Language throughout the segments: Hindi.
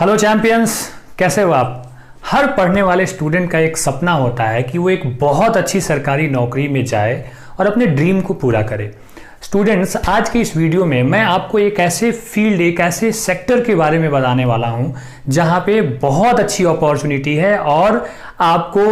हेलो चैंपियंस, कैसे हो आप। हर पढ़ने वाले स्टूडेंट का एक सपना होता है कि वो एक बहुत अच्छी सरकारी नौकरी में जाए और अपने ड्रीम को पूरा करे। स्टूडेंट्स, आज के इस वीडियो में मैं आपको एक ऐसे फील्ड, एक ऐसे सेक्टर के बारे में बताने वाला हूं जहां पे बहुत अच्छी अपॉर्चुनिटी है और आपको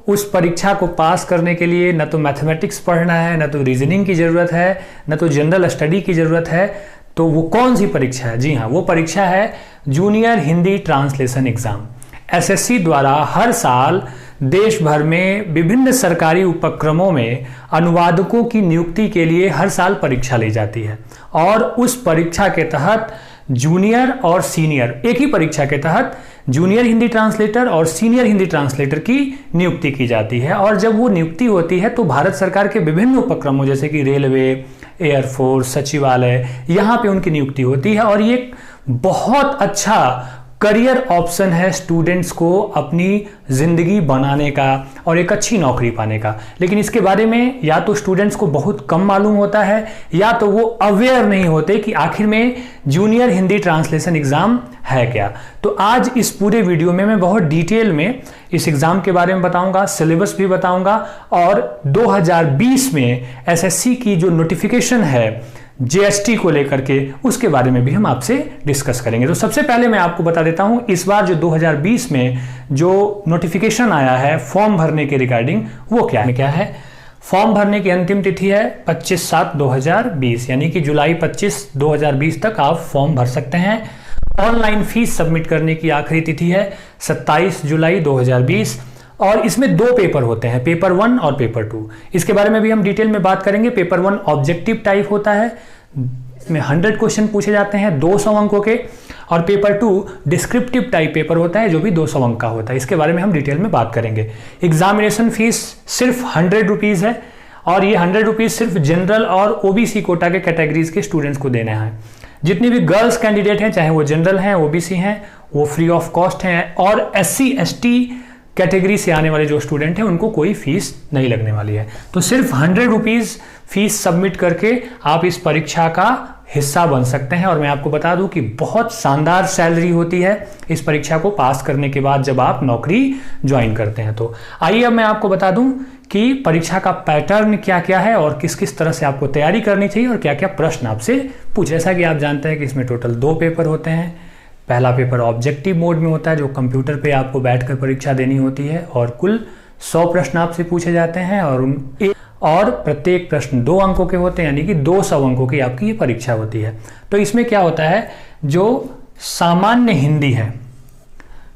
उस परीक्षा को पास करने के लिए न तो मैथमेटिक्स पढ़ना है, न तो रीजनिंग की ज़रूरत है, न तो जनरल स्टडी की ज़रूरत है। तो वो कौन सी परीक्षा है? जी हाँ, वो परीक्षा है junior Hindi translation exam. SSC द्वारा हर साल देश भर में विभिन्न सरकारी उपक्रमों में अनुवादकों की नियुक्ति के लिए हर साल परीक्षा ली जाती है और उस परीक्षा के तहत जूनियर और सीनियर, एक ही परीक्षा के तहत जूनियर हिंदी ट्रांसलेटर और सीनियर हिंदी ट्रांसलेटर की नियुक्ति की जाती है। और जब वो नियुक्ति होती है तो भारत सरकार के विभिन्न उपक्रमों जैसे कि रेलवे, एयरफोर्स, सचिवालय, यहाँ पे उनकी नियुक्ति होती है और ये एक बहुत अच्छा करियर ऑप्शन है स्टूडेंट्स को अपनी ज़िंदगी बनाने का और एक अच्छी नौकरी पाने का। लेकिन इसके बारे में या तो स्टूडेंट्स को बहुत कम मालूम होता है या तो वो अवेयर नहीं होते कि आखिर में जूनियर हिंदी ट्रांसलेशन एग्ज़ाम है क्या। तो आज इस पूरे वीडियो में मैं बहुत डिटेल में इस एग्ज़ाम के बारे में बताऊंगा, सिलेबस भी बताऊंगा और 2020 में एसएससी की जो नोटिफिकेशन है जीएसटी को लेकर के, उसके बारे में भी हम आपसे डिस्कस करेंगे। तो सबसे पहले मैं आपको बता देता हूं, इस बार जो 2020 में जो नोटिफिकेशन आया है फॉर्म भरने के रिगार्डिंग, वो क्या है। फॉर्म भरने की अंतिम तिथि है 25/7/2020, यानी कि जुलाई 25, 2020 तक आप फॉर्म भर सकते हैं। ऑनलाइन फीस सबमिट करने की आखिरी तिथि है 27 जुलाई 2020 और इसमें दो पेपर होते हैं, पेपर 1 और पेपर 2। इसके बारे में भी हम डिटेल में बात करेंगे। पेपर 1 ऑब्जेक्टिव टाइप होता है, इसमें 100 क्वेश्चन पूछे जाते हैं 200 अंकों के, और पेपर 2 डिस्क्रिप्टिव टाइप पेपर होता है जो भी 200 अंक का होता है। इसके बारे में हम डिटेल में बात करेंगे। एग्जामिनेशन फीस सिर्फ 100 रुपीज़ है और ये 100 रुपीज़ सिर्फ जनरल और ओबीसी कोटा के कैटेगरीज के स्टूडेंट्स को देना है। जितनी भी गर्ल्स कैंडिडेट हैं, चाहे वो जनरल हैं, ओबीसी हैं, वो फ्री ऑफ कॉस्ट हैं और SC/ST कैटेगरी से आने वाले जो स्टूडेंट हैं उनको कोई फीस नहीं लगने वाली है। तो सिर्फ 100 रुपीज़ फीस सबमिट करके आप इस परीक्षा का हिस्सा बन सकते हैं। और मैं आपको बता दूं कि बहुत शानदार सैलरी होती है इस परीक्षा को पास करने के बाद जब आप नौकरी ज्वाइन करते हैं। तो आइए अब मैं आपको बता दूं कि परीक्षा का पैटर्न क्या क्या है और किस किस तरह से आपको तैयारी करनी चाहिए और क्या क्या प्रश्न आपसे पूछे। जैसा कि आप जानते हैं कि इसमें टोटल 2 पेपर होते हैं। पहला पेपर ऑब्जेक्टिव मोड में होता है जो कंप्यूटर पे आपको बैठकर परीक्षा देनी होती है और कुल 100 प्रश्न आपसे पूछे जाते हैं और प्रत्येक प्रश्न 2 अंकों के होते हैं, यानी कि 200 अंकों की आपकी ये परीक्षा होती है। तो इसमें क्या होता है, जो सामान्य हिंदी है,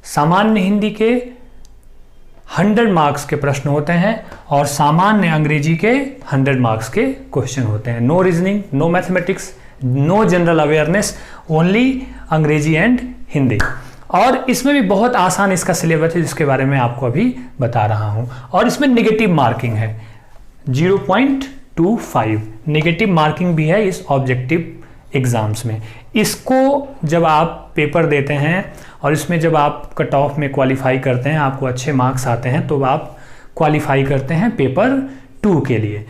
सामान्य हिंदी के 100 मार्क्स के प्रश्न होते हैं और सामान्य अंग्रेजी के 100 मार्क्स के क्वेश्चन होते हैं। No reasoning, no mathematics, no general awareness, only Angrezi and Hindi. और इसमें भी बहुत आसान इसका सिलेबस है जिसके बारे में आपको अभी बता रहा हूं। और इसमें नेगेटिव मार्किंग है 0.25 नेगेटिव मार्किंग भी है इस ऑब्जेक्टिव एग्जाम्स में। इसको जब आप पेपर देते हैं और इसमें जब आप कट ऑफ में क्वालिफाई करते हैं, आपको अच्छे मार्क्स आते हैं, तो आप क्वालिफाई करते हैं पेपर 2 के लिए।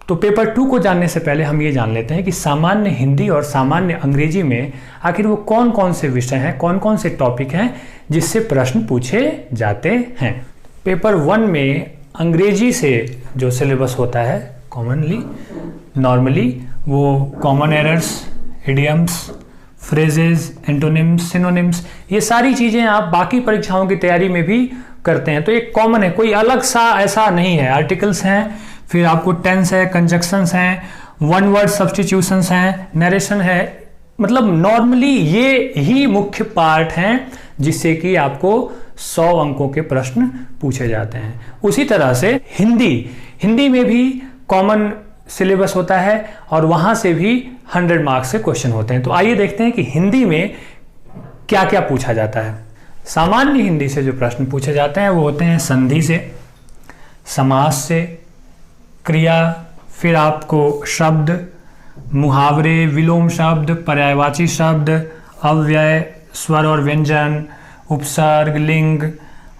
तो पेपर 2 को जानने से पहले हम ये जान लेते हैं कि सामान्य हिंदी और सामान्य अंग्रेजी में आखिर वो कौन कौन से विषय हैं, कौन कौन से टॉपिक हैं जिससे प्रश्न पूछे जाते हैं। पेपर 1 में अंग्रेजी से जो सिलेबस होता है कॉमनली, नॉर्मली, वो common errors, idioms, phrases, antonyms, synonyms, ये सारी चीज़ें आप बाकी परीक्षाओं की तैयारी में भी करते हैं। तो एक कॉमन है, कोई अलग सा ऐसा नहीं है। आर्टिकल्स हैं, फिर आपको टेंस है, कंजक्शंस हैं, वन वर्ड सब्स्टिट्यूशंस हैं, नरेशन है। मतलब नॉर्मली ये ही मुख्य पार्ट हैं जिससे कि आपको 100 अंकों के प्रश्न पूछे जाते हैं। उसी तरह से हिंदी में भी कॉमन सिलेबस होता है और वहां से भी 100 मार्क्स के क्वेश्चन होते हैं। तो आइए देखते हैं कि हिंदी में क्या क्या पूछा जाता है। सामान्य हिंदी से जो प्रश्न पूछे जाते हैं वो होते हैं संधि से, समास से, क्रिया, फिर आपको शब्द, मुहावरे, विलोम शब्द, पर्यायवाची शब्द, अव्यय, स्वर और व्यंजन, उपसर्ग, लिंग,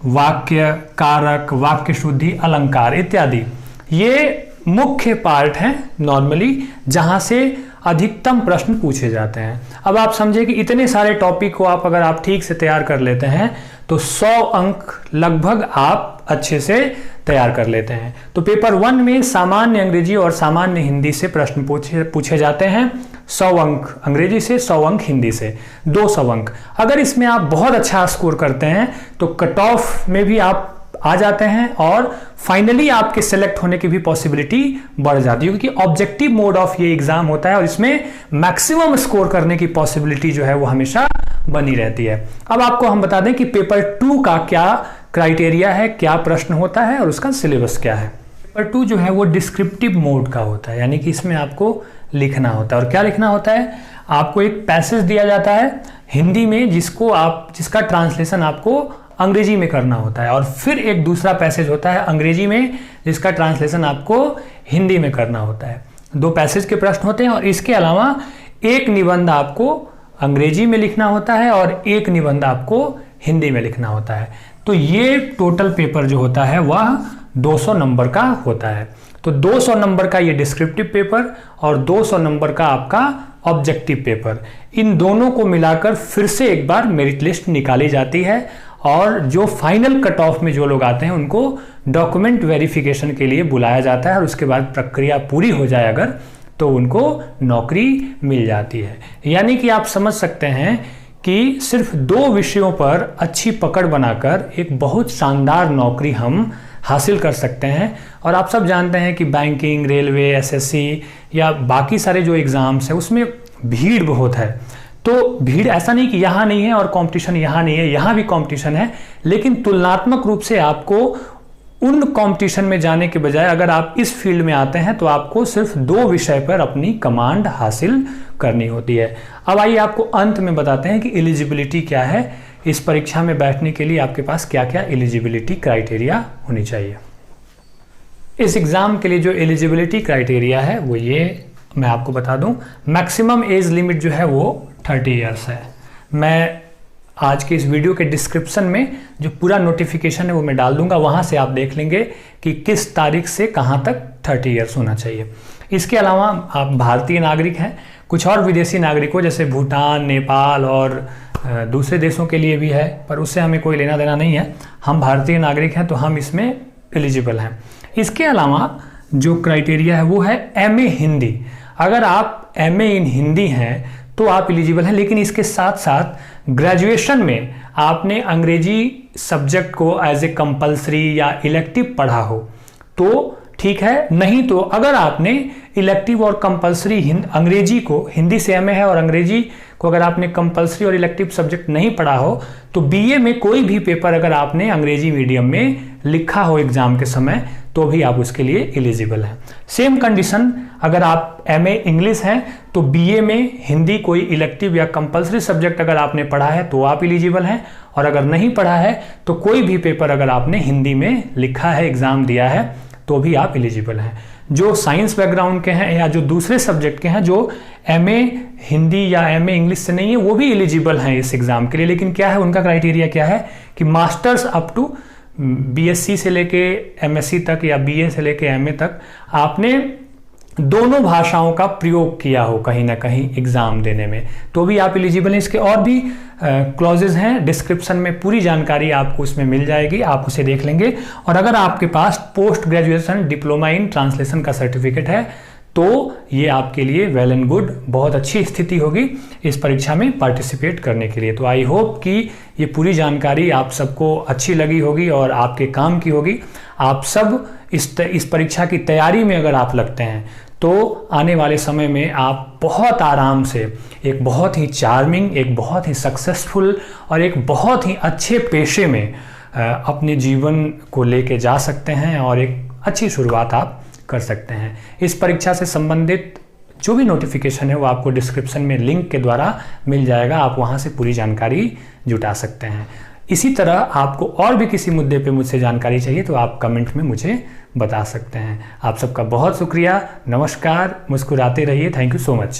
वाक्य, कारक, वाक्य शुद्धि, अलंकार इत्यादि। ये मुख्य पार्ट हैं नॉर्मली, जहां से अधिकतम प्रश्न पूछे जाते हैं। अब आप समझे कि इतने सारे टॉपिक को अगर आप ठीक से तैयार कर लेते हैं तो 100 अंक लगभग आप अच्छे से तैयार कर लेते हैं। तो पेपर 1 में सामान्य अंग्रेजी और सामान्य हिंदी से प्रश्न पूछे जाते हैं। 100 अंक अंग्रेजी से, 100 अंक हिंदी से, 200 अंक। अगर इसमें आप बहुत अच्छा स्कोर करते हैं तो कट ऑफ में भी आप आ जाते हैं और फाइनली आपके सेलेक्ट होने की भी पॉसिबिलिटी बढ़ जाती है, क्योंकि ऑब्जेक्टिव मोड ऑफ ये एग्जाम होता है और इसमें मैक्सिमम स्कोर करने की पॉसिबिलिटी जो है वो हमेशा बनी रहती है। अब आपको हम बता दें कि पेपर 2 का क्या क्राइटेरिया है, क्या प्रश्न होता है और उसका सिलेबस क्या है। पेपर 2 जो है वो डिस्क्रिप्टिव मोड का होता है, यानी कि इसमें आपको लिखना होता है। और क्या लिखना होता है, आपको एक पैसेज दिया जाता है हिंदी में जिसका ट्रांसलेशन आपको अंग्रेजी में करना होता है, और फिर एक दूसरा पैसेज होता है अंग्रेजी में जिसका ट्रांसलेशन आपको हिंदी में करना होता है। 2 पैसेज के प्रश्न होते हैं और इसके अलावा एक निबंध आपको अंग्रेजी में लिखना होता है और एक निबंध आपको हिंदी में लिखना होता है। तो ये टोटल पेपर जो होता है वह 200 नंबर का होता है। तो 200 नंबर का ये डिस्क्रिप्टिव पेपर और 200 नंबर का आपका ऑब्जेक्टिव पेपर, इन दोनों को मिलाकर फिर से एक बार मेरिट लिस्ट निकाली जाती है और जो फाइनल कट ऑफ में जो लोग आते हैं उनको डॉक्यूमेंट वेरिफिकेशन के लिए बुलाया जाता है और उसके बाद प्रक्रिया पूरी हो जाए अगर, तो उनको नौकरी मिल जाती है। यानी कि आप समझ सकते हैं कि सिर्फ 2 विषयों पर अच्छी पकड़ बनाकर एक बहुत शानदार नौकरी हम हासिल कर सकते हैं। और आप सब जानते हैं कि बैंकिंग, रेलवे, एसएससी या बाकी सारे जो एग्ज़ाम्स हैं उसमें भीड़ बहुत है। तो भीड़ ऐसा नहीं कि यहाँ नहीं है और कंपटीशन यहाँ नहीं है, यहाँ भी कंपटीशन है, लेकिन तुलनात्मक रूप से आपको उन कंपटीशन में जाने के बजाय अगर आप इस फील्ड में आते हैं तो आपको सिर्फ 2 विषय पर अपनी कमांड हासिल करनी होती है। अब आइए आपको अंत में बताते हैं कि एलिजिबिलिटी क्या है, इस परीक्षा में बैठने के लिए आपके पास क्या क्या एलिजिबिलिटी क्राइटेरिया होनी चाहिए। इस एग्ज़ाम के लिए जो एलिजिबिलिटी क्राइटेरिया है वो ये मैं आपको बता दूं। मैक्सिमम एज लिमिट जो है वो 30 इयर्स है। मैं आज के इस वीडियो के डिस्क्रिप्शन में जो पूरा नोटिफिकेशन है वो मैं डाल दूंगा, वहाँ से आप देख लेंगे कि किस तारीख से कहाँ तक 30 इयर्स होना चाहिए। इसके अलावा आप भारतीय नागरिक हैं, कुछ और विदेशी नागरिकों जैसे भूटान, नेपाल और दूसरे देशों के लिए भी है, पर उससे हमें कोई लेना देना नहीं है। हम भारतीय नागरिक हैं तो हम इसमें एलिजिबल हैं। इसके अलावा जो क्राइटेरिया है वो है MA हिंदी। अगर आप MA इन हिंदी हैं तो आप एलिजिबल हैं, लेकिन इसके साथ साथ ग्रेजुएशन में आपने अंग्रेजी सब्जेक्ट को एज ए कंपलसरी या इलेक्टिव पढ़ा हो तो ठीक है, नहीं तो अगर आपने इलेक्टिव और कंपलसरी अंग्रेजी को, हिंदी से MA है और अंग्रेजी को अगर आपने कंपलसरी और इलेक्टिव सब्जेक्ट नहीं पढ़ा हो तो BA में कोई भी पेपर अगर आपने अंग्रेजी मीडियम में लिखा हो एग्जाम के समय तो भी आप उसके लिए एलिजिबल हैं। सेम कंडीशन अगर आप MA इंग्लिश हैं तो BA में हिंदी कोई इलेक्टिव या कंपलसरी सब्जेक्ट अगर आपने पढ़ा है तो आप एलिजिबल हैं, और अगर नहीं पढ़ा है तो कोई भी पेपर अगर आपने हिंदी में लिखा है, एग्जाम दिया है, तो भी आप एलिजिबल हैं। जो साइंस बैकग्राउंड के हैं या जो दूसरे सब्जेक्ट के हैं, जो MA हिंदी या MA इंग्लिश से नहीं है, वो भी एलिजिबल हैं इस एग्जाम के लिए। लेकिन क्या है उनका क्राइटेरिया क्या है कि मास्टर्स अप टू BSc से लेके MSc तक या BA से लेके MA तक आपने दोनों भाषाओं का प्रयोग किया हो कहीं ना कहीं एग्जाम देने में, तो भी आप एलिजिबल हैं। इसके और भी क्लॉजेज हैं, डिस्क्रिप्शन में पूरी जानकारी आपको उसमें मिल जाएगी, आप उसे देख लेंगे। और अगर आपके पास post graduation diploma in translation का सर्टिफिकेट है तो ये आपके लिए वेल एंड गुड, बहुत अच्छी स्थिति होगी इस परीक्षा में पार्टिसिपेट करने के लिए। तो आई होप कि ये पूरी जानकारी आप सबको अच्छी लगी होगी और आपके काम की होगी। आप सब इस परीक्षा की तैयारी में अगर आप लगते हैं तो आने वाले समय में आप बहुत आराम से एक बहुत ही चार्मिंग, एक बहुत ही सक्सेसफुल और एक बहुत ही अच्छे पेशे में अपने जीवन को लेके जा सकते हैं और एक अच्छी शुरुआत आप कर सकते हैं। इस परीक्षा से संबंधित जो भी नोटिफिकेशन है वो आपको डिस्क्रिप्शन में लिंक के द्वारा मिल जाएगा, आप वहां से पूरी जानकारी जुटा सकते हैं। इसी तरह आपको और भी किसी मुद्दे पे मुझसे जानकारी चाहिए तो आप कमेंट में मुझे बता सकते हैं। आप सबका बहुत शुक्रिया, नमस्कार, मुस्कुराते रहिए, थैंक यू सो मच।